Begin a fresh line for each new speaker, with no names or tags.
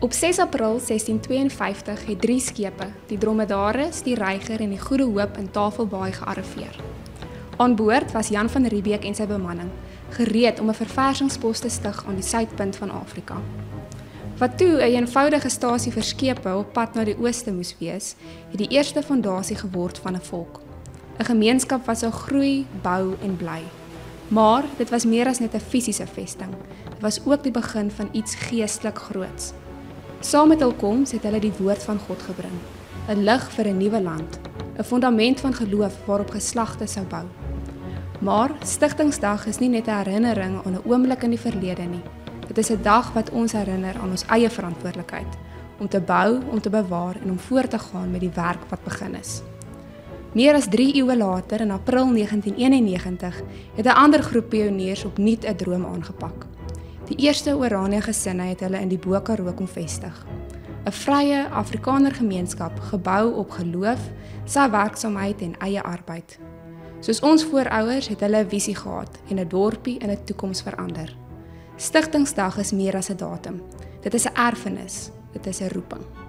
Op 6 April 1652 het 3 skepe, die Dromedaris, die Reiger en die Goede Hoop in Tafelbaai gearriveer. Aan boord was Jan van Riebeeck en sy bemanning, gereed om 'n verversingspos te stig aan die suidpunt van Afrika. Wat toe 'n eenvoudige stasie vir skepe op pad na die ooste moes wees, het die eerste fondasie geword van 'n volk. 'n Gemeenskap wat sou groei, bou en bly. Maar dit was meer as net 'n fisiese vesting. Dit was ook die begin van iets geestelik groots. Saam met hul koms het hulle die woord van God gebring, 'n lig vir 'n nuwe land, 'n fondament van geloof waarop geslagte sou bou. Maar Stigtingsdag is nie net 'n herinnering aan 'n oomblik in die verlede nie. Dit is 'n dag wat ons herinner aan ons eie verantwoordelikheid, om te bou, om te bewaar en om voort te gaan met die werk wat begin is. Meer as 3 eeue later, in April 1991, het 'n ander groep pioniers opnuut 'n droom aangepak. Die eerste Oranje gesinne het hulle in die Bo-Karoo kom vestig. 'n Vrye Afrikaner gemeenskap gebou op geloof, saamwerksaamheid en eie arbeid. Soos ons voorouers het hulle 'n visie gehad en 'n dorpie in 'n toekoms verander. Stigtingsdag is meer as 'n datum. Dit is 'n erfenis, dit is 'n roeping.